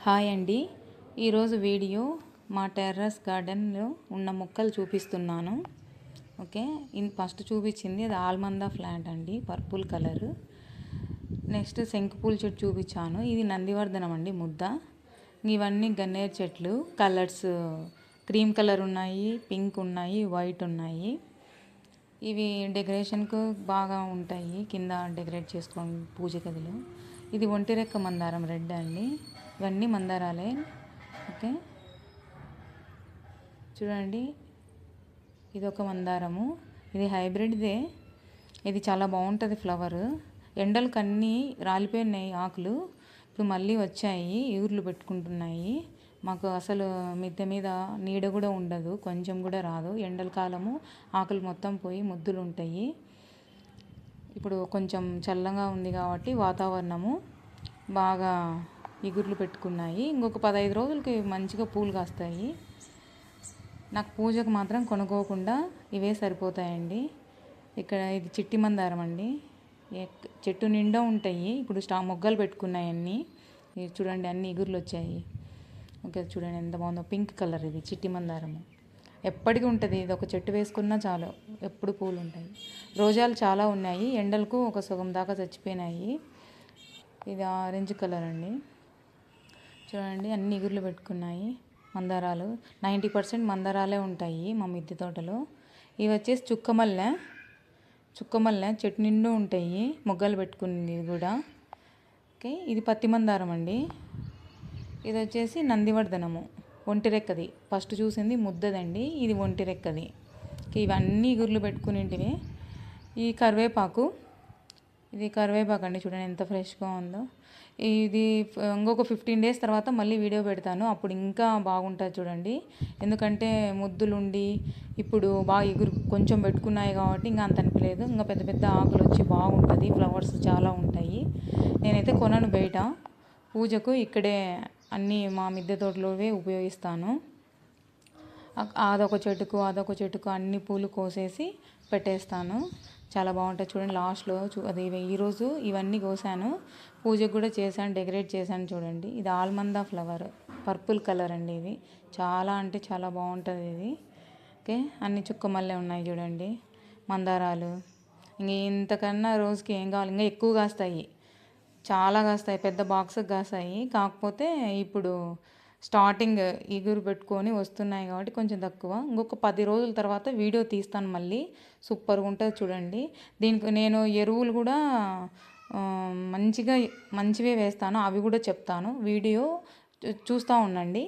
Hi అండి. ఈరోజు video మా టెర్రస్ గార్డెన్లో ఉన్న మొక్కలు చూపిస్తున్నాను. ఓకే, ఫస్ట్ చూపించింది అది ఆల్మందా ప్లాంట్ అండి, పర్పుల్ కలర్. నెక్స్ట్ శంకుపూల చెట్టు చూపించాను, ఇది నందివర్ధనం అండి, ముద్ద. ఇవన్నీ గన్నేరు చెట్లు, కలర్స్ క్రీమ్ కలర్ ఉన్నాయి, పింక్ ఉన్నాయి, వైట్ ఉన్నాయి. ఇవి డెకరేషన్కు బాగా ఉంటాయి, కింద డెకరేట్ చేసుకోండి పూజ గదిలో. ఇది ఒంటిరెక్క మందారం రెడ్ అండి, ఇవన్నీ మందారాలే. ఓకే, చూడండి, ఇది ఒక మందారము, ఇది హైబ్రిడ్దే. ఇది చాలా బాగుంటుంది ఫ్లవర్. ఎండలకు అన్నీ రాలిపోయినాయి ఆకులు, ఇప్పుడు మళ్ళీ వచ్చాయి, ఈగుర్లు పెట్టుకుంటున్నాయి. మాకు అసలు మిద్దె మీద నీడ కూడా ఉండదు, కొంచెం కూడా రాదు. ఎండల కాలము ఆకులు మొత్తం పోయి ముద్దులు ఉంటాయి. ఇప్పుడు కొంచెం చల్లగా ఉంది కాబట్టి వాతావరణము బాగా ఇగుర్లు పెట్టుకున్నాయి. ఇంకొక 15 రోజులకి మంచిగా పూలు కాస్తాయి. నాకు పూజకు మాత్రం కొనుక్కోకుండా ఇవే సరిపోతాయండి. ఇక్కడ ఇది చిట్టి మందారం అండి, చెట్టు నిండా ఉంటాయి. ఇప్పుడు మొగ్గలు పెట్టుకున్నాయి అన్నీ. చూడండి, అన్ని ఇగుర్లు వచ్చాయి. ఓకే, చూడండి ఎంత బాగుందో, పింక్ కలర్. ఇది చిట్టి మందారము, ఎప్పటికీ ఉంటుంది. ఇది ఒక చెట్టు వేసుకున్నా చాలు, ఎప్పుడు పూలు ఉంటాయి. రోజాలు చాలా ఉన్నాయి, ఎండలకు ఒక సగం దాకా చచ్చిపోయినాయి. ఇది ఆరెంజ్ కలర్ అండి, చూడండి అన్ని ఇగుర్లు పెట్టుకున్నాయి. మందారాలు 90% మందారాలే ఉంటాయి మా మిద్దె తోటలో. ఇవి వచ్చేసి చుక్కమల్లె చెట్టు నిండు ఉంటాయి, మొగ్గలు పెట్టుకుంది ఇది కూడా. ఓకే, ఇది పత్తి మందారం అండి. ఇది వచ్చేసి నందివర్ధనము, ఒంటిరెక్కది. ఫస్ట్ చూసింది ముద్దదండి, ఇది ఒంటిరెక్కది. ఇవన్నీ ఇగుర్లు పెట్టుకునేటివి. ఈ కరివేపాకు, ఇది కరివేపాకు అండి, చూడండి ఎంత ఫ్రెష్గా ఉందో. ఇది ఇంకొక 15 days తర్వాత మళ్ళీ వీడియో పెడతాను, అప్పుడు ఇంకా బాగుంటుంది చూడండి. ఎందుకంటే ముద్దులుండి ఇప్పుడు బాగా ఇగురు కొంచెం పెట్టుకున్నాయి కాబట్టి ఇంకా అంత అనిపించలేదు. ఇంకా పెద్ద పెద్ద ఆకులు వచ్చి బాగుంటుంది, ఫ్లవర్స్ చాలా ఉంటాయి. నేనైతే కొనను బయట, పూజకు ఇక్కడే అన్నీ మా మిద్దె తోటలోవే ఉపయోగిస్తాను. అదొక చెట్టుకు అన్ని పూలు కోసేసి పెట్టేస్తాను, చాలా బాగుంటుంది. చూడండి లాస్ట్లో అది ఈరోజు ఇవన్నీ కోసాను, పూజకు కూడా చేశాను, డెకరేట్ చేశాను. చూడండి, ఇది ఆల్మందా ఫ్లవర్, పర్పుల్ కలర్ అండి. ఇది చాలా అంటే చాలా బాగుంటుంది ఇది. ఓకే, అన్ని చుక్క మల్లె ఉన్నాయి చూడండి, మందారాలు. ఇంక ఇంతకన్నా రోజుకి ఏం కావాలి, ఇంకా ఎక్కువ కాస్తాయి, చాలా కాస్తాయి, పెద్ద బాక్స్కి కాస్తాయి. కాకపోతే ఇప్పుడు స్టార్టింగ్ ఇగురు పెట్టుకొని వస్తున్నాయి కాబట్టి కొంచెం తక్కువ. ఇంకొక 10 రోజుల తర్వాత వీడియో తీస్తాను మళ్ళీ, సూపర్గా ఉంటుంది చూడండి. దీనికి నేను ఎరువులు కూడా మంచివే వేస్తాను, అవి కూడా చెప్తాను. వీడియో చూస్తూ ఉండండి.